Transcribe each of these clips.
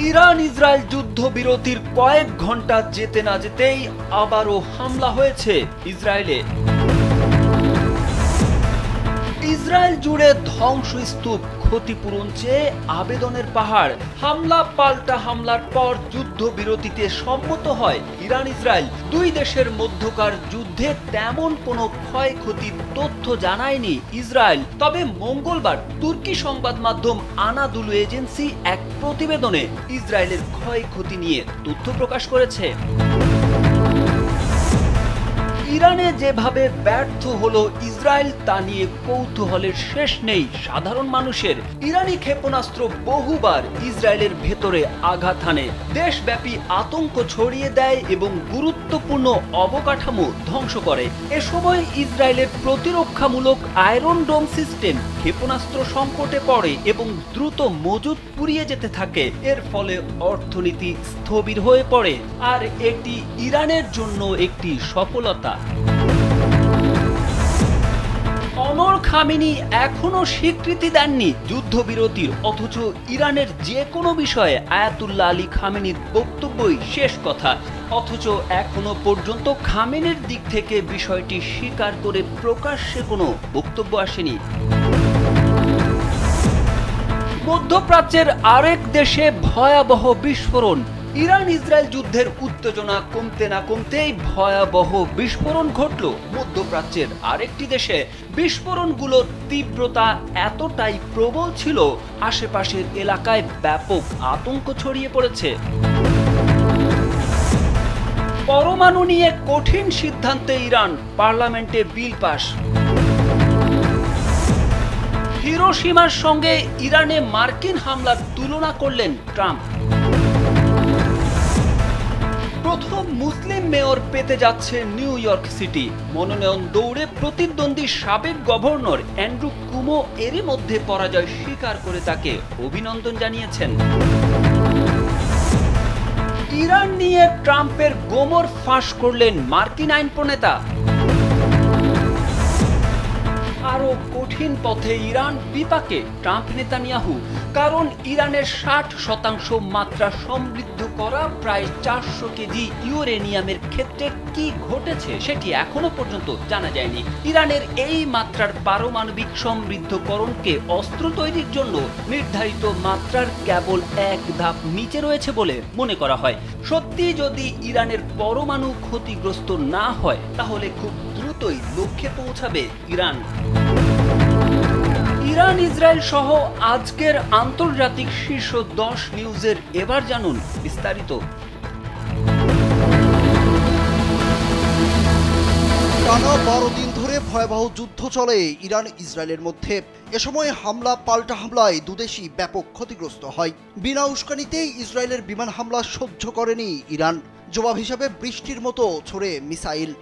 Iran Israel যুদ্ধবিরতির কয়েক ঘন্টা যেতে না যেতেই আবারও হামলা হয়েছে ইসরায়েলে। ইসরায়েল জুড়ে ধ্বংসস্তূপ, ক্ষতিপূরণ চেয়ে আবেদনের পাহাড়। হামলা পাল্টা হামলার পর যুদ্ধবিরতিতে সম্মত হয় ইরান ইসরায়েল। দুই দেশের মধ্যকার যুদ্ধে তেমন কোনো ক্ষয়ক্ষতির তথ্য জানায়নি ইসরায়েল। তবে মঙ্গলবার তুর্কি সংবাদ মাধ্যম আনাদুলু এজেন্সি এক প্রতিবেদনে ইসরায়েলের ক্ষয়ক্ষতি নিয়ে তথ্য প্রকাশ করেছে। ইরানে যেভাবে ব্যর্থ হলো ইসরায়েল, তা নিয়ে কৌতূহলের শেষ নেই সাধারণ মানুষের। ইরানি ক্ষেপণাস্ত্র বহুবার ইসরায়েলের ভেতরে আঘাত হানে, দেশব্যাপী আতঙ্ক ছড়িয়ে দেয় এবং গুরুত্বপূর্ণ অবকাঠামো ধ্বংস করে। এ সময় ইসরায়েলের প্রতিরক্ষামূলক আয়রন ডোম সিস্টেম ক্ষেপণাস্ত্র সংকটে পড়ে এবং দ্রুত মজুদ পুড়িয়ে যেতে থাকে। এর ফলে অর্থনীতি স্থবির হয়ে পড়ে, আর এটি ইরানের জন্য একটি সফলতা। ওমর খামেনি এখনো স্বীকৃতি দেননি যুদ্ধবিরতির, অথচ ইরানের যে কোনো বিষয়ে আয়াতুল্লাহ আলী খামেনির বক্তব্যই শেষ কথা। অথচ এখনো পর্যন্ত খামেনির দিক থেকে বিষয়টি স্বীকার করে প্রকাশ্যে কোনো বক্তব্য আসেনি। মধ্যপ্রাচ্যের আরেক দেশে ভয়াবহ বিস্ফোরণ। ইরান ইসরায়েল যুদ্ধের উত্তেজনা কমতে না কমতেই ভয়াবহ বিস্ফোরণ ঘটল মধ্যপ্রাচ্যের আরেকটি দেশে। বিস্ফোরণগুলোর তীব্রতা এতটাই প্রবল ছিল, আশেপাশের এলাকায় ব্যাপক আতঙ্ক ছড়িয়ে পড়েছে। পরমাণু নিয়ে কঠিন সিদ্ধান্তে ইরান, পার্লামেন্টে বিল পাস। হিরোশিমার সঙ্গে ইরানে মার্কিন হামলার তুলনা করলেন ট্রাম্প। প্রথম মুসলিম মেয়র পেতে যাচ্ছে নিউ ইয়র্ক সিটি। মনোনয়ন দৌড়ে প্রতিদ্বন্দ্বী সাবেক গভর্নর অ্যান্ড্রু কুমো এরই মধ্যে পরাজয় স্বীকার করে তাকে অভিনন্দন জানিয়েছেন। ইরান নিয়ে ট্রাম্পের গোমর ফাঁস করলেন মার্কিন আইন প্রণেতা। আরো কঠিন পথে ইরান, বিপাকে ট্রাম্প নেতানিয়াহু। কারণ ইরানের 60% মাত্রা সমৃদ্ধ করা প্রায় 400 কেজি ইউরেনিয়ামের ক্ষেত্রে কি ঘটেছে সেটি এখনো পর্যন্ত জানা যায়নি। ইরানের এই মাত্রার পারমাণবিক সমৃদ্ধকরণকে অস্ত্র তৈরির জন্য নির্ধারিত মাত্রার কেবল এক ধাপ নিচে রয়েছে বলে মনে করা হয়। সত্যি যদি ইরানের পরমাণু ক্ষতিগ্রস্ত না হয়, তাহলে খুব দ্রুতই লক্ষ্যে পৌঁছাবে ইরান। ইরান ইসরায়েল সহ আজকের আন্তর্জাতিক শীর্ষ 10 নিউজের এবার জানুন বিস্তারিত। টানা 12 দিন ধরে ভয়াবহ যুদ্ধ চলে ইরান ইসরায়েলের মধ্যে। এ সময় হামলা পাল্টা হামলায় দুদেশই ব্যাপক ক্ষতিগ্রস্ত হয়। বিনা উস্কানিতেই ইসরায়েলের বিমান হামলা সহ্য করেনি ইরান। জবাব হিসাবে বৃষ্টির মতো ছড়ে মিসাইল।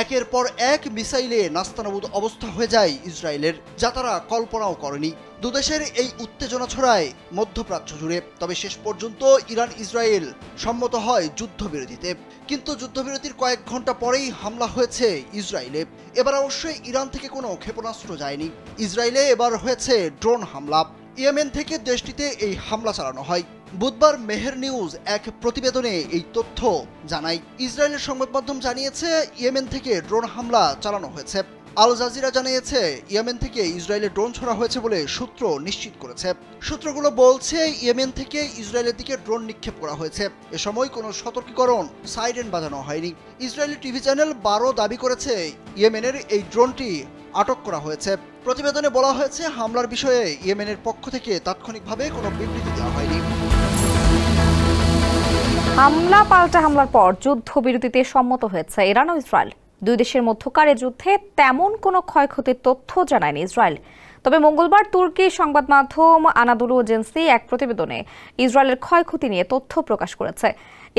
একের পর এক মিসাইলে নাস্তানাবুদ অবস্থা হয়ে যায় ইসরায়েলের, যা তারা কল্পনাও করেনি। দুদেশের এই উত্তেজনা ছড়ায় মধ্যপ্রাচ্য জুড়ে। তবে শেষ পর্যন্ত ইরান ইসরায়েল সম্মত হয় যুদ্ধবিরতিতে। কিন্তু যুদ্ধবিরতির কয়েক ঘন্টা পরেই হামলা হয়েছে ইসরায়েলে। এবার অবশ্যই ইরান থেকে কোনো ক্ষেপণাস্ত্র যায়নি। ইসরায়েলে এবার হয়েছে ড্রোন হামলা। ইয়েমেন থেকে দেশটিতে এই হামলা চালানো হয়। বুধবার মেহের নিউজ এক প্রতিবেদনে এই তথ্য জানায়। ইসরায়েলের সংবাদ মাধ্যম জানিয়েছে ইয়েমেন থেকে ড্রোন হামলা চালানো হয়েছে। আল জাজিরা জানিয়েছে ইয়েমেন থেকে ইসরায়েলে ড্রোন ছোড়া হয়েছে বলে সূত্র নিশ্চিত করেছে। সূত্রগুলো বলছে ইয়েমেন থেকে ইসরায়েলের দিকে ড্রোন নিক্ষেপ করা হয়েছে। এ সময় কোনো সতর্কীকরণ সাইরেন বাজানো হয়নি। ইসরায়েলি টিভি চ্যানেল 12 দাবি করেছে ইয়েমেনের এই ড্রোনটি আটক করা হয়েছে। প্রতিবেদনে বলা হয়েছে হামলার বিষয়ে ইয়েমেনের পক্ষ থেকে তাৎক্ষণিকভাবে কোনো বিবৃতি দেওয়া হয়নি। হামলা পাল্টা হামলার পর যুদ্ধবিরতিতে সম্মত হয়েছে ইরান ও ইসরায়েল। দুই দেশের মধ্যকার যুদ্ধে তেমন কোনো ক্ষয়ক্ষতির তথ্য জানায়নি ইসরায়েল। তবে মঙ্গলবার তুর্কি সংবাদ মাধ্যম আনাদুলু এজেন্সি এক প্রতিবেদনে ইসরায়েলের ক্ষয়ক্ষতি নিয়ে তথ্য প্রকাশ করেছে।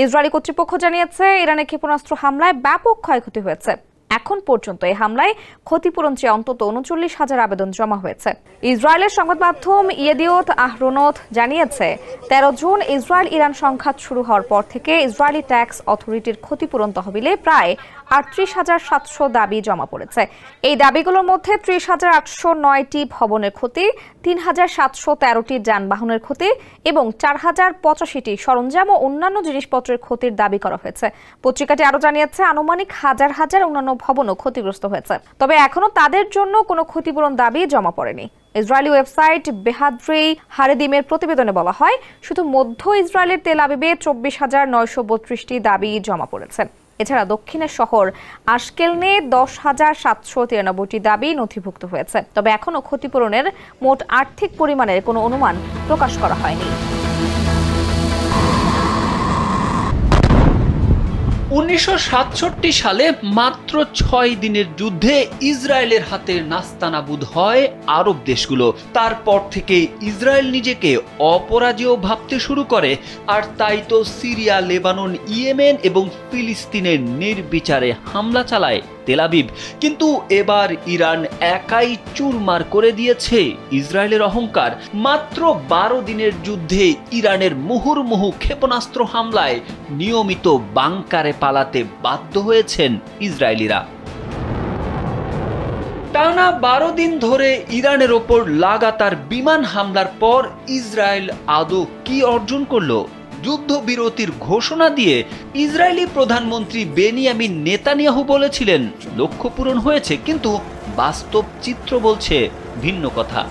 ইসরায়েলি কর্তৃপক্ষ জানিয়েছে ইরানের ক্ষেপণাস্ত্র হামলায় ব্যাপক ক্ষয়ক্ষতি হয়েছে। এখন পর্যন্ত এই হামলায় ক্ষতিপূরণ চেয়ে অন্তত ৩৯,০০০ আবেদন জমা হয়েছে। ইসরায়েলের সংবাদ মাধ্যম ইয়েদিওত আহরোনথ জানিয়েছে ১৩ জুন ইসরায়েল ইরান সংঘাত শুরু হওয়ার পর থেকে ইসরায়েলি ট্যাক্স অথরিটির ক্ষতিপূরণ তহবিলে প্রায় ৩৮,৭০০ দাবি জমা পড়েছে। এই দাবিগুলোর মধ্যে ৩০,৮০৯টি ভবনের ক্ষতি, ৩,৭১৩টি যানবাহনের ক্ষতি এবং ৪,০৮৫টি সরঞ্জাম ও অন্যান্য জিনিসপত্রের ক্ষতির দাবি করা হয়েছে। পত্রিকাটি আরও জানিয়েছে আনুমানিক হাজার হাজার অন্যান্য ভবনও ক্ষতিগ্রস্ত হয়েছে, তবে এখনও তাদের জন্য কোনো ক্ষতিপূরণ দাবি জমা পড়েনি। ইসরায়েলি ওয়েবসাইট বেহাদ্রি হারেদিমের প্রতিবেদনে বলা হয়, শুধু মধ্য ইসরায়েলের তেল আবিবে ২৪,৯৩২টি দাবি জমা পড়েছে। এছাড়া দক্ষিণের শহর আশকেলনে ১০,৭৯৩টি দাবি নথিভুক্ত হয়েছে, তবে এখনও ক্ষতিপূরণের মোট আর্থিক পরিমাণের কোনো অনুমান প্রকাশ করা হয়নি। ১৯৬৭ সালে মাত্র ৬ দিনের যুদ্ধে ইসরায়েলের হাতে নাস্তানাবুদ হয় আরব দেশগুলো। তারপর থেকে ইসরায়েল নিজেকে অপরাজেয় ভাবতে শুরু করে, আর তাই তো সিরিয়া, লেবানন, ইয়েমেন এবং ফিলিস্তিনের নির্বিচারে হামলা চালায় তেল আবিব। কিন্তু এবার ইরান একাই চুরমার করে দিয়েছে ইসরায়েলের অহংকার। মাত্র ১২ দিনের যুদ্ধে ইরানের মুহুর্মুহু ক্ষেপণাস্ত্র হামলায় নিয়মিত বাংকারে পালাতে বাধ্য হয়েছেন ইসরায়েলিরা। টানা ১২ দিন ধরে ইরানের ওপর লাগাতার বিমান হামলার পর ইসরায়েল আদৌ কি অর্জন করলো? যুদ্ধবিরতির ঘোষণা দিয়ে ইসরায়েলি প্রধানমন্ত্রী বেনিয়ামিন নেতানিয়াহু বলেছিলেন লক্ষ্য পূরণ হয়েছে, কিন্তু বাস্তব চিত্র বলছে ভিন্ন কথা।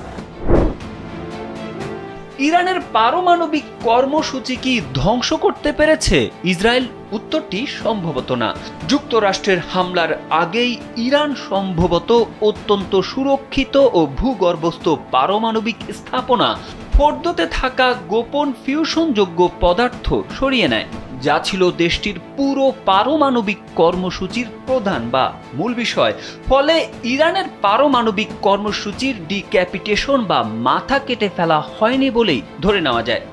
ইরানের পারমাণবিক কর্মসূচি কি ধ্বংস করতে পেরেছে ইসরায়েল? উত্তরটি সম্ভবত না। যুক্তরাষ্ট্রের হামলার আগেই ইরান সম্ভবত অত্যন্ত সুরক্ষিত ও ভূগর্ভস্থ পারমাণবিক স্থাপনা ফোর্দোতে থাকা গোপন ফিউশনযোগ্য পদার্থ সরিয়ে নেয়, যা ছিল দেশটির পুরো পারমাণবিক কর্মসূচির প্রধান বা মূল বিষয়। ফলে ইরানের পারমাণবিক কর্মসূচির ডিক্যাপিটেশন বা মাথা কেটে ফেলা হয়নি বলেই ধরে নেওয়া যায়।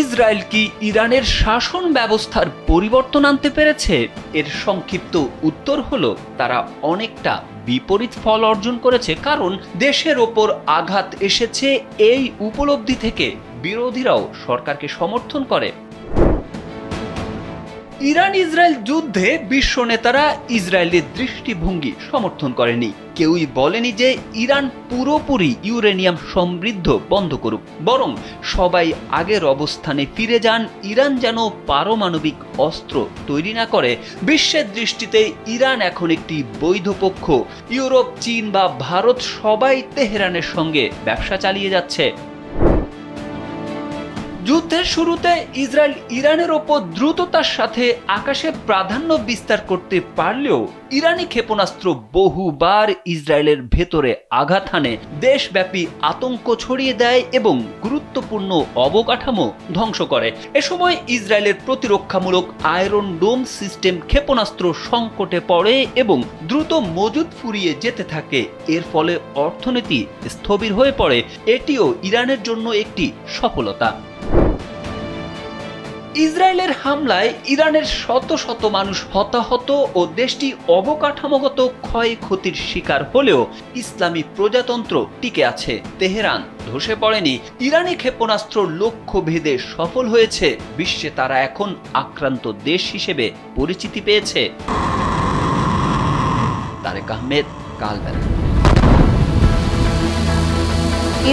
ইসরায়েল কি ইরানের শাসন ব্যবস্থার পরিবর্তন আনতে পেরেছে? এর সংক্ষিপ্ত উত্তর হলো তারা অনেকটা বিপরীত ফল অর্জন করেছে, কারণ দেশের ওপর আঘাত এসেছে এই উপলব্ধি থেকে বিরোধীরাও সরকারকে সমর্থন করে। ইরান ইসরায়েল যুদ্ধে বিশ্ব নেতারা ইসরায়েলের দৃষ্টিভঙ্গি সমর্থন করেনি। কেউই বলেনি যে ইরান পুরোপুরি ইউরেনিয়াম সমৃদ্ধ বন্ধ করুক, বরং সবাই আগের অবস্থানে ফিরে যান। ইরান যেন পারমাণবিক অস্ত্র তৈরি না করে। বিশ্বের দৃষ্টিতে ইরান এখন একটি বৈধ পক্ষ। ইউরোপ, চীন বা ভারত সবাই তেহরানের সঙ্গে ব্যবসা চালিয়ে যাচ্ছে। যুদ্ধের শুরুতে ইসরায়েল ইরানের ওপর দ্রুততার সাথে আকাশে প্রাধান্য বিস্তার করতে পারলেও ইরানি ক্ষেপণাস্ত্র বহুবার ইসরায়েলের ভেতরে আঘাত হানে, দেশব্যাপী আতঙ্ক ছড়িয়ে দেয় এবং গুরুত্বপূর্ণ অবকাঠামো ধ্বংস করে। এ সময় ইসরায়েলের প্রতিরক্ষামূলক আয়রন ডোম সিস্টেম ক্ষেপণাস্ত্র সংকটে পড়ে এবং দ্রুত মজুদ ফুরিয়ে যেতে থাকে। এর ফলে অর্থনীতি স্থবির হয়ে পড়ে। এটিও ইরানের জন্য একটি সফলতা। ইসরায়েলের হামলায় ইরানের শত শত মানুষ হতাহত ও দেশটি অবকাঠামোগত ক্ষয়ক্ষতির শিকার হলেও ইসলামী প্রজাতন্ত্র টিকে আছে। তেহরান ধসে পড়েনি। ইরানি ক্ষেপণাস্ত্র লক্ষ্য ভেদে সফল হয়েছে। বিশ্বে তারা এখন আক্রান্ত দেশ হিসেবে পরিচিতি পেয়েছে। তারেক আহমেদ, কালবেলা।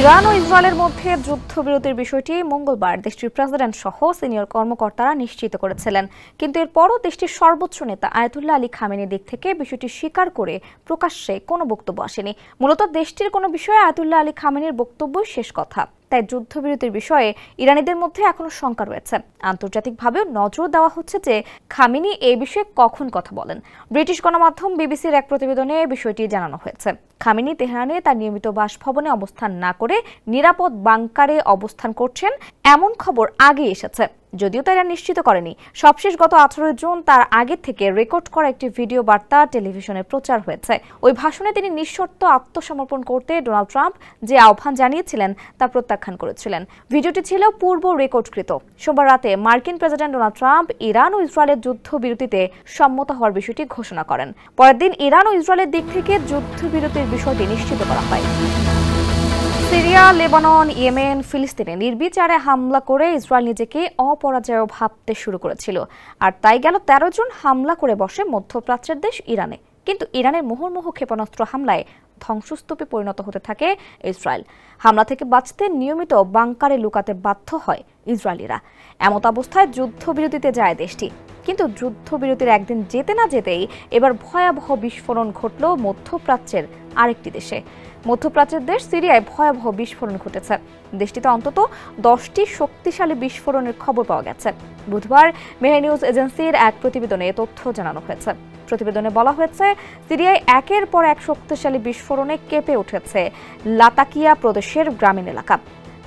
ইরান ও ইসরায়েলের মধ্যে যুদ্ধবিরতির বিষয়টি মঙ্গলবার দেশটির প্রেসিডেন্ট সহ সিনিয়র কর্মকর্তারা নিশ্চিত করেছিলেন, কিন্তু এরপরও দেশটির সর্বোচ্চ নেতা আয়াতুল্লাহ আলী খামেনির দিক থেকে বিষয়টি স্বীকার করে প্রকাশ্যে কোনো বক্তব্য আসেনি। মূলত দেশটির কোনো বিষয়ে আয়াতুল্লাহ আলী খামেনির বক্তব্যই শেষ কথা। তাই যুদ্ধবিরতির বিষয়ে ইরানিদের মধ্যে এখনো শঙ্কা রয়েছে। আন্তর্জাতিকভাবেও নজর দেওয়া হচ্ছে যে খামেনি এই বিষয়ে কখন কথা বলেন। ব্রিটিশ গণমাধ্যম বিবিসির এক প্রতিবেদনে বিষয়টি জানানো হয়েছে। খামেনি তেহরানে তার নিয়মিত বাসভবনে অবস্থান না করে নিরাপদ বাংকারে অবস্থান করছেন এমন খবর আগে এসেছে, যদিও তারা নিশ্চিত করেনি। সবশেষ গত 18 জুন তার আগে থেকে রেকর্ড করা একটি ভিডিও বার্তা টেলিভিশনে প্রচার হয়েছে। ওই ভাষণে তিনি নিঃশর্ত আত্মসমর্পণ করতে ডোনাল্ড ট্রাম্প যে আহ্বান জানিয়েছিলেন তা প্রত্যাখ্যান করেছিলেন। ভিডিওটি ছিল পূর্ব রেকর্ডকৃত। সোমবার রাতে মার্কিন প্রেসিডেন্ট ডোনাল্ড ট্রাম্প ইরান ও ইসরায়েলের যুদ্ধবিরতিতে সম্মত হওয়ার বিষয়টি ঘোষণা করেন। পরের দিন ইরান ও ইসরায়েলের দিক থেকে যুদ্ধবিরতির বিষয়টি নিশ্চিত করা হয়। সিরিয়া, লেবানন, ইয়েমেন, ফিলিস্তিনে নির্বিচারে হামলা করে ইসরায়েল নিজেকে অপরাজেয় ভাবতে শুরু করেছিল। আর তাই গেল 13 জন হামলা করে বসে মধ্যপ্রাচ্যের দেশ ইরানে। কিন্তু ইরানের মুহুর্মুহু ক্ষেপণাস্ত্র হামলায় ধ্বংসস্তূপে পরিণত হতে থাকে ইসরায়েল। হামলা থেকে বাঁচতে নিয়মিত বাংকারে লুকাতে বাধ্য হয় ইসরায়েলিরা। এমত অবস্থায় যুদ্ধবিরতিতে যায় দেশটি। কিন্তু যুদ্ধবিরতির একদিন যেতে না যেতেই এবার ভয়াবহ বিস্ফোরণ ঘটল মধ্যপ্রাচ্যের আরেকটি দেশে। মধ্যপ্রাচ্যের দেশ সিরিয়ায় ভয়াবহ বিস্ফোরণ ঘটেছে। দেশটিতে অন্তত 10টি শক্তিশালী বিস্ফোরণের খবর পাওয়া গেছে। বুধবার মেহের নিউজ এজেন্সির এক প্রতিবেদনে এ তথ্য জানানো হয়েছে। প্রতিবেদনে বলা হয়েছে, সিরিয়ায় একের পর এক শক্তিশালী বিস্ফোরণে কেঁপে উঠেছে লাতাকিয়া প্রদেশের গ্রামীণ এলাকা।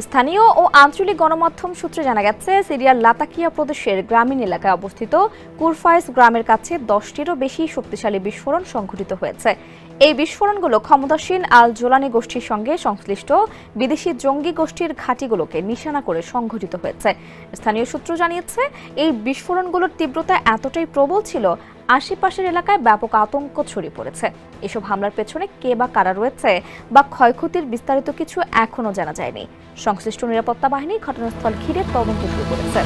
স্থানীয় ও আঞ্চলিক গণমাধ্যম সূত্রে জানা গেছে, সিরিয়ার লাতাকিয়া প্রদেশের গ্রামীণ এলাকায় অবস্থিত কুরফাইস গ্রামের কাছে 10টিরও বেশি শক্তিশালী বিস্ফোরণ সংঘটিত হয়েছে। এই বিস্ফোরণগুলো ক্ষমতাসীন আল জোলানি গোষ্ঠীর সঙ্গে সংশ্লিষ্ট বিদেশি জঙ্গি গোষ্ঠীর ঘাঁটিগুলোকে নিশানা করে সংঘটিত হয়েছে। স্থানীয় সূত্র জানিয়েছে, এই বিস্ফোরণগুলোর তীব্রতা এতটাই প্রবল ছিল, আশেপাশের এলাকায় ব্যাপক আতঙ্ক ছড়িয়ে পড়েছে। এসব হামলার পেছনে কে বা কারা রয়েছে বা ক্ষয়ক্ষতির বিস্তারিত কিছু এখনো জানা যায়নি। সংশ্লিষ্ট নিরাপত্তা বাহিনী ঘটনাস্থল ঘিরে তদন্ত শুরু করেছে।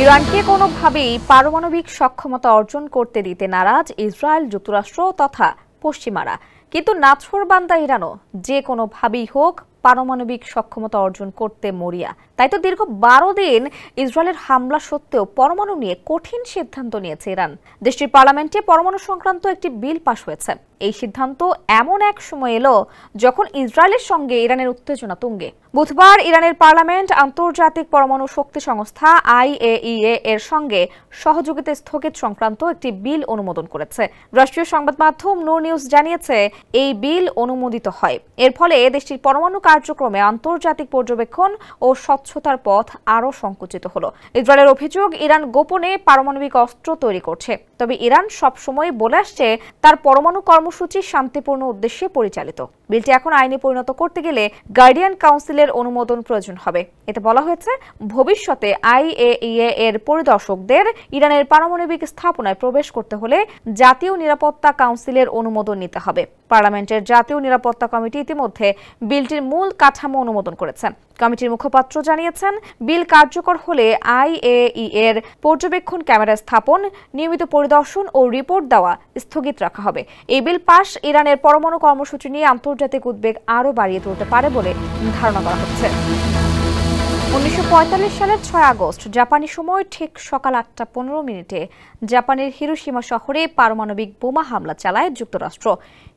ইরানকে কোনোভাবেই পারমাণবিক সক্ষমতা অর্জন করতে দিতে নারাজ ইসরায়েল, যুক্তরাষ্ট্র তথা পশ্চিমারা। কিন্তু নাছোড়বান্দা ইরানও যে কোনোভাবেই হোক পারমাণবিক সক্ষমতা অর্জন করতে মরিয়া। তাই তো দীর্ঘ 12 দিন ইসরায়েলের হামলা সত্ত্বেও পরমাণু নিয়ে কঠিন সিদ্ধান্ত নিয়েছে ইরান। দেশটির পার্লামেন্টে পরমাণু সংক্রান্ত একটি বিল পাশ হয়েছে। এই সিদ্ধান্ত এমন এক সময় এলো যখন ইসরায়েলের সঙ্গে ইরানের উত্তেজনা তুঙ্গে। বুধবার ইরানের পার্লামেন্ট আন্তর্জাতিক পরমাণু শক্তি সংস্থা IAEA এর সঙ্গে সহযোগিতা স্থগিত সংক্রান্ত একটি বিল অনুমোদন করেছে। রাষ্ট্রীয় সংবাদ মাধ্যম নূর নিউজ জানিয়েছে, এই বিল অনুমোদিত হয়। এর ফলে দেশটির পরমাণু কার্যক্রমে আন্তর্জাতিক পর্যবেক্ষণ ও স্বচ্ছতার পথ আরও সংকুচিত হলো। ইসরায়েলের অভিযোগ, ইরান গোপনে পারমাণবিক অস্ত্র তৈরি করছে। তবে ইরান সবসময় বলে আসছে তার পরমাণু কর্মসূচি শান্তিপূর্ণ উদ্দেশ্যে পরিচালিত। বিলটি এখন আইনে পরিণত করতে গেলে গার্ডিয়ান কাউন্সিলের অনুমোদন প্রয়োজন হবে। এতে বলা হয়েছে, ভবিষ্যতে IAEA এর পরিদর্শকদের ইরানের পারমাণবিক স্থাপনায় প্রবেশ করতে হলে জাতীয় নিরাপত্তা কাউন্সিলের অনুমোদন নিতে হবে। পার্লামেন্টের জাতীয় নিরাপত্তা কমিটি ইতিমধ্যে বিলটির মূল কাঠামো অনুমোদন করেছে। কমিটির মুখপাত্র জানিয়েছেন, বিল কার্যকর হলে IAEA এর পর্যবেক্ষণ ক্যামেরা স্থাপন, নিয়মিত পরিদর্শন ও রিপোর্ট দেওয়া স্থগিত রাখা হবে। এই বিল পাশ ইরানের পরমাণু কর্মসূচি নিয়ে আন্তর্জাতিক উদ্বেগ আরও বাড়িয়ে তুলতে পারে বলে ধারণা করা হচ্ছে। 1945 সালের 6 আগস্ট জাপানি সময় ঠিক সকাল 8:15 জাপানের হিরোশিমা শহরে পারমাণবিক বোমা হামলা চালায় যুক্তরাষ্ট্র।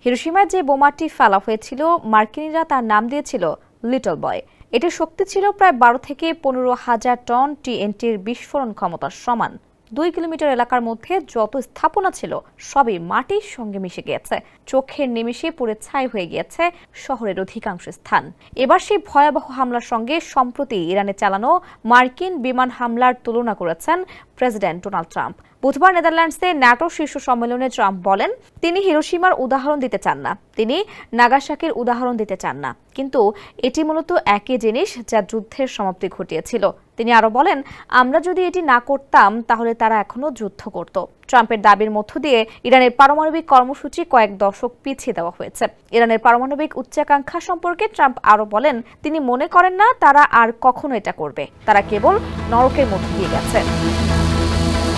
হিরোশিমায় যে বোমাটি ফেলা হয়েছিল, মার্কিনিরা তার নাম দিয়েছিল লিটল বয়। এটির শক্তি ছিল প্রায় 12 থেকে 15,000 টন TNTর বিস্ফোরণ ক্ষমতার সমান। 2 কিলোমিটার এলাকার মধ্যে যত স্থাপনা ছিল সবই মাটির সঙ্গে মিশে গিয়েছে। চোখের নিমেষে পুড়ে ছাই হয়ে গিয়েছে শহরের অধিকাংশ স্থান। এবার সেই ভয়াবহ হামলার সঙ্গে সম্প্রতি ইরানে চালানো মার্কিন বিমান হামলার তুলনা করেছেন প্রেসিডেন্ট ডোনাল্ড ট্রাম্প। বুধবার নেদারল্যান্ডসে ন্যাটো শীর্ষ সম্মেলনে ট্রাম্প বলেন, তিনি হিরোশিমার উদাহরণ দিতে চান না, তিনি নাগাসাকির উদাহরণ দিতে চান না, কিন্তু এটি মূলত একই জিনিস যা যুদ্ধের সমাপ্তি ঘটিয়েছিল। তিনি আরও বলেন, আমরা যদি এটি না করতাম তাহলে তারা এখনো যুদ্ধ করত। ট্রাম্পের দাবির মধ্য দিয়ে ইরানের পারমাণবিক কর্মসূচি কয়েক দশক পিছিয়ে দেওয়া হয়েছে। ইরানের পারমাণবিক উচ্চাকাঙ্ক্ষা সম্পর্কে ট্রাম্প আরও বলেন, তিনি মনে করেন না তারা আর কখনো এটা করবে, তারা কেবল নরকের মধ্য দিয়ে গেছে।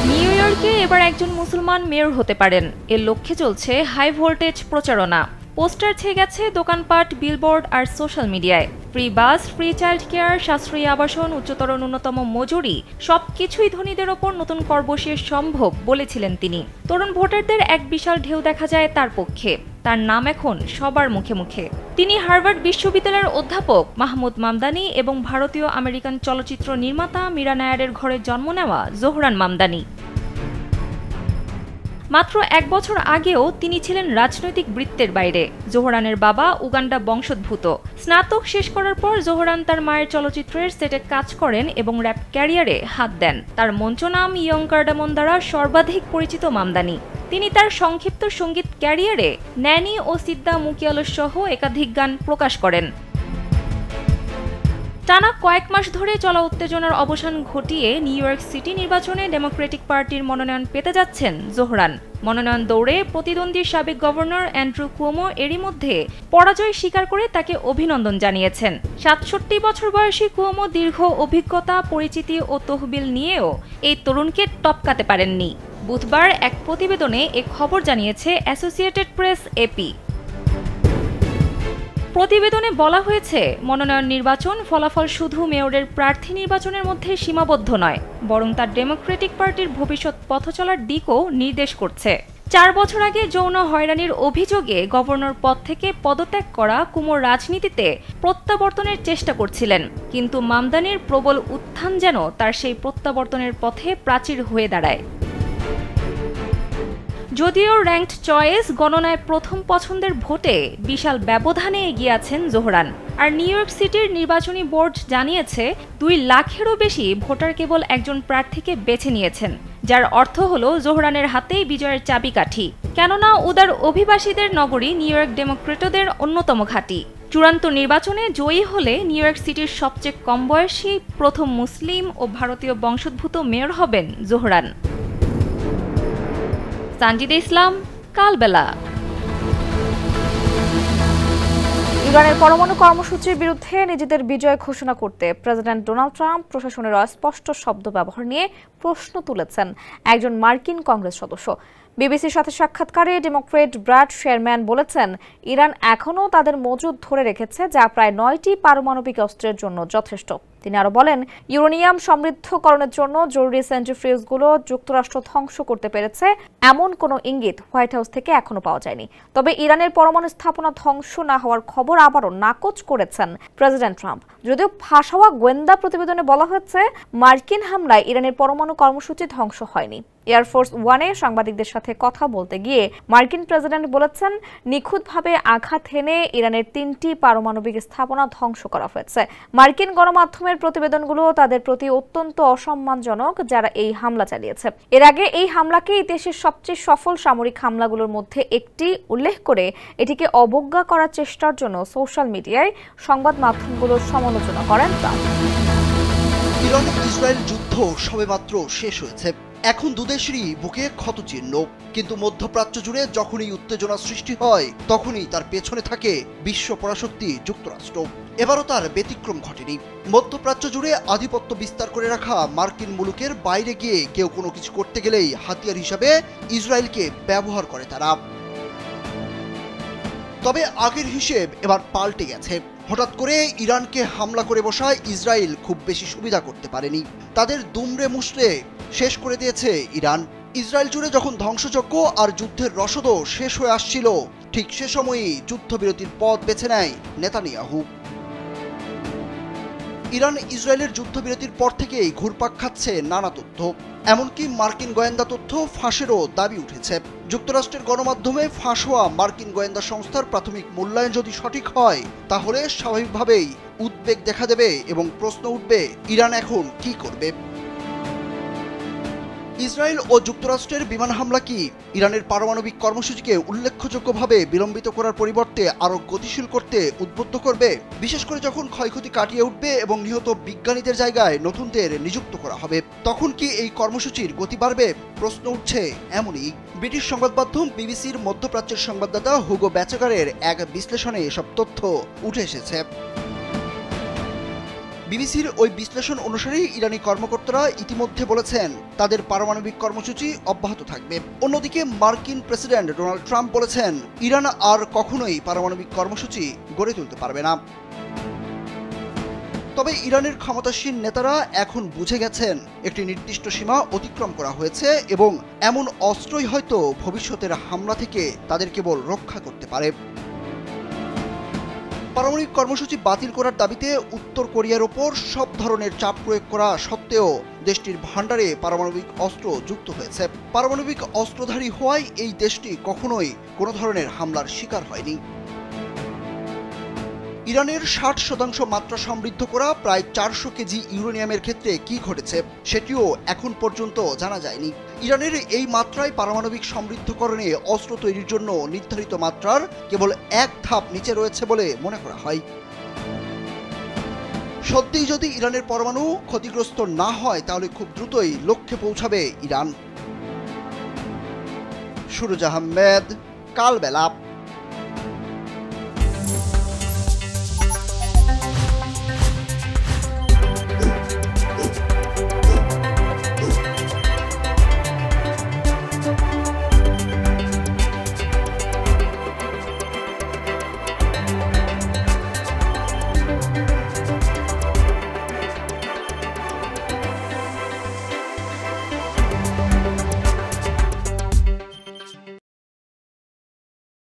নিউ ইয়র্কে এবার একজন মুসলমান মেয়র হতে পারেন, এর লক্ষ্যে চলছে হাই ভোল্টেজ প্রচারণা। পোস্টার ছেয়ে গেছে দোকানপাট, বিলবোর্ড আর সোশ্যাল মিডিয়ায়। ফ্রি বাস, ফ্রি চাইল্ড কেয়ার, সাশ্রয়ী আবাসন, উচ্চতর ন্যূনতম মজুরি সবকিছুই ধনীদের ওপর নতুন কর বসিয়ে সম্ভব বলেছিলেন তিনি। তরুণ ভোটারদের এক বিশাল ঢেউ দেখা যায় তার পক্ষে। তার নাম এখন সবার মুখে মুখে। তিনি হার্ভার্ড বিশ্ববিদ্যালয়ের অধ্যাপক মাহমুদ মামদানি এবং ভারতীয় আমেরিকান চলচ্চিত্র নির্মাতা মীরা নায়ারের ঘরে জন্ম নেওয়া জোহরান মামদানি। মাত্র 1 বছর আগেও তিনি ছিলেন রাজনৈতিক বৃত্তের বাইরে। জোহরানের বাবা উগান্ডা বংশোদ্ভূত। স্নাতক শেষ করার পর জোহরান তার মায়ের চলচ্চিত্রের সেটে কাজ করেন এবং র্যাপ ক্যারিয়ারে হাত দেন। তার মঞ্চ নাম ইয়ং কার্ডামন দ্বারা সর্বাধিক পরিচিত মামদানি। তিনি তার সংক্ষিপ্ত সঙ্গীত ক্যারিয়ারে ন্যানি ও সিদ্দা মুকিয়ালো সহ একাধিক গান প্রকাশ করেন। টানা কয়েক মাস ধরে চলা উত্তেজনার অবসান ঘটিয়ে নিউ ইয়র্ক সিটি নির্বাচনে ডেমোক্রেটিক পার্টির মনোনয়ন পেতে যাচ্ছেন জোহরান। মনোনয়ন দৌড়ে প্রতিদ্বন্দ্বী সাবেক গভর্নর অ্যান্ড্রু কুয়োমো এরই মধ্যে পরাজয় স্বীকার করে তাকে অভিনন্দন জানিয়েছেন। 67 বছর বয়সী কুয়োমো দীর্ঘ অভিজ্ঞতা, পরিচিতি ও তহবিল নিয়েও এই তরুণকে টপকাতে পারেননি। বুধবার এক প্রতিবেদনে এ খবর জানিয়েছে অ্যাসোসিয়েটেড প্রেস এপি। প্রতিবেদনে বলা হয়েছে, মনোনয়ন নির্বাচন ফলাফল শুধু মেয়রের প্রার্থী নির্বাচনের মধ্যে সীমাবদ্ধ নয়, বরং তা ডেমোক্রেটিক পার্টির ভবিষ্যৎ পথচলার দিকও নির্দেশ করছে। 4 বছর আগে যৌন হয়রানির অভিযোগে গভর্নর পদ থেকে পদত্যাগ করা কুমো রাজনীতিতে প্রত্যাবর্তনের চেষ্টা করছিলেন, কিন্তু মামদানির প্রবল উত্থান যেন তার সেই প্রত্যাবর্তনের পথে প্রাচীর হয়ে দাঁড়ায়। যদিও র্যাঙ্কড চয়েস গণনায় প্রথম পছন্দের ভোটে বিশাল ব্যবধানে এগিয়ে আছেন জোহরান। আর নিউ ইয়র্ক সিটির নির্বাচনী বোর্ড জানিয়েছে 2 লাখেরও বেশি ভোটার কেবল একজন প্রার্থীকে বেছে নিয়েছেন, যার অর্থ হলো জোহরানের হাতেই বিজয়ের চাবিকাঠি। কেননা উদার অভিবাসীদের নগরী নিউ ইয়র্ক ডেমোক্রেটদের অন্যতম ঘাঁটি। চূড়ান্ত নির্বাচনে জয়ী হলে নিউ ইয়র্ক সিটির সবচেয়ে কম বয়সী প্রথম মুসলিম ও ভারতীয় বংশোদ্ভূত মেয়র হবেন জোহরান। সানজিদা ইসলাম, কালবেলা। ইরানের পরমাণু কর্মসূচির বিরুদ্ধে নিজেদের বিজয় ঘোষণা করতে প্রেসিডেন্ট ডোনাল্ড ট্রাম্প প্রশাসনের অস্পষ্ট শব্দ ব্যবহার নিয়ে প্রশ্ন তুলেছেন একজন মার্কিন কংগ্রেস সদস্য। বিবিসির সাথে সাক্ষাৎকারে ডেমোক্রেট ব্র্যাড শেরম্যান বলেছেন, ইরান এখনও তাদের মজুদ ধরে রেখেছে, যা প্রায় 9টি পারমাণবিক অস্ত্রের জন্য যথেষ্ট। তিনি আরো বলেন, ইউরেনিয়াম সমৃদ্ধকরণের জন্য জরুরি সেন্ট্রিফিউজগুলো যুক্তরাষ্ট্র ধ্বংস করতে পেরেছে এমন কোনো ইঙ্গিত হোয়াইট হাউস থেকে এখনো পাওয়া যায়নি। তবে ইরানের পরমাণু স্থাপনা ধ্বংস না হওয়ার খবর আবারও নাকচ করেছেন প্রেসিডেন্ট ট্রাম্প। যদিও ফাঁস হওয়া গোয়েন্দা প্রতিবেদনে বলা হয়েছে, মার্কিন হামলায় ইরানের পরমাণু কর্মসূচি ধ্বংস হয়নি। এয়ারফোর্স ওয়ানে সাংবাদিকদের সাথে কথা বলতে গিয়ে মার্কিন প্রেসিডেন্ট বলেছেন, নিখুঁতভাবে আঘাত হেনে ইরানের 3টি পারমাণবিক স্থাপনা ধ্বংস করা হয়েছে। মার্কিন গণমাধ্যমের প্রতিবেদনগুলো তাদের প্রতি অত্যন্ত অসম্মানজনক, যারা এই হামলা চালিয়েছে। এর আগে এই হামলাকে দেশের সবচেয়ে সফল সামরিক হামলাগুলোর মধ্যে একটি উল্লেখ করে এটিকে অবজ্ঞা করার চেষ্টার জন্য সোশ্যাল মিডিয়ায় সংবাদ মাধ্যমগুলোর সমালোচনা করেন ট্রাম্প। ইরান ইসরায়েল যুদ্ধ সবেমাত্র শেষ হয়েছে। এখন দুদেশেরই বুকে ক্ষতচিহ্ন, কিন্তু মধ্যপ্রাচ্য জুড়ে যখনই উত্তেজনা সৃষ্টি হয় তখনই তার পেছনে থাকে বিশ্ব পরাশক্তি যুক্তরাষ্ট্র। এবারও তার ব্যতিক্রম ঘটেনি। মধ্যপ্রাচ্য জুড়ে আধিপত্য বিস্তার করে রাখা মার্কিন মুলুকের বাইরে গিয়ে কেউ কোনো কিছু করতে গেলেই হাতিয়ার হিসাবে ইসরায়েলকে ব্যবহার করে তারা। তবে আগের হিসেব এবার পাল্টে গেছে। হঠাৎ করে ইরানকে হামলা করে বসায় ইসরায়েল খুব বেশি সুবিধা করতে পারেনি। তাদের দুমড়ে মুষড়ে শেষ করে দিয়েছে ইরান। ইসরায়েল জুড়ে যখন ধ্বংসযজ্ঞ আর যুদ্ধের রসদও শেষ হয়ে আসছিল, ঠিক সে সময়ই যুদ্ধবিরতির পথ বেছে নেয় নেতানিয়াহু। ইরান ইসরায়েলের যুদ্ধবিরতির পর থেকেই ঘুরপাক খাচ্ছে নানা তথ্য, এমনকি মার্কিন গোয়েন্দা তথ্য ফাঁসেরও দাবি উঠেছে। যুক্তরাষ্ট্রের গণমাধ্যমে ফাঁস হওয়া মার্কিন গোয়েন্দা সংস্থার প্রাথমিক মূল্যায়ন যদি সঠিক হয়, তাহলে স্বাভাবিকভাবেই উদ্বেগ দেখা দেবে এবং প্রশ্ন উঠবে, ইরান এখন কি করবে। ইসরায়েল ও যুক্তরাষ্ট্রের বিমান হামলা কি ইরানের পারমাণবিক কর্মসূচিকে উল্লেখযোগ্যভাবে বিলম্বিত করার পরিবর্তে আরও গতিশীল করতে উদ্বুদ্ধ করবে, বিশেষ করে যখন ক্ষয়ক্ষতি কাটিয়ে উঠবে এবং নিহত বিজ্ঞানীদের জায়গায় নতুনদের নিযুক্ত করা হবে? তখন কি এই কর্মসূচির গতি বাড়বে? প্রশ্ন উঠছে এমনই। ব্রিটিশ সংবাদ মাধ্যম বিবিসির মধ্যপ্রাচ্যের সংবাদদাতা হুগো ব্যাচেগারের এক বিশ্লেষণে এসব তথ্য উঠে এসেছে। বিবিসির ওই বিশ্লেষণ অনুসারে ইরানি কর্মকর্তারা ইতিমধ্যে বলেছেন তাদের পারমাণবিক কর্মসূচি অব্যাহত থাকবে। অন্যদিকে মার্কিন প্রেসিডেন্ট ডোনাল্ড ট্রাম্প বলেছেন, ইরান আর কখনোই পারমাণবিক কর্মসূচি গড়ে তুলতে পারবে না। তবে ইরানের ক্ষমতাসীন নেতারা এখন বুঝে গেছেন একটি নির্দিষ্ট সীমা অতিক্রম করা হয়েছে এবং এমন অস্ত্রই হয়তো ভবিষ্যতের হামলা থেকে তাদের কেবল রক্ষা করতে পারে। পারমাণবিক কর্মসূচি বাতিল করার দাবিতে উত্তর কোরিয়ার ওপর সব ধরনের চাপ প্রয়োগ করা সত্ত্বেও দেশটির ভান্ডারে পারমাণবিক অস্ত্র যুক্ত হয়েছে। পারমাণবিক অস্ত্রধারী হওয়ায় এই দেশটি কখনোই কোনো ধরনের হামলার শিকার হয়নি। ইরানের 60% মাত্রা সমৃদ্ধ করা প্রায় 400 কেজি ইউরেনিয়ামের ক্ষেত্রে কি ঘটেছে সেটিও এখন পর্যন্ত জানা যায়নি। ইরানের এই মাত্রায় পারমাণবিক সমৃদ্ধকরণে অস্ত্র তৈরির জন্য নির্ধারিত মাত্রার কেবল এক ধাপ নিচে রয়েছে বলে মনে করা হয়। সত্যিই যদি ইরানের পরমাণু ক্ষতিগ্রস্ত না হয় তাহলে খুব দ্রুতই লক্ষ্যে পৌঁছাবে ইরান। সুরজ আহমেদ, কালবেলা।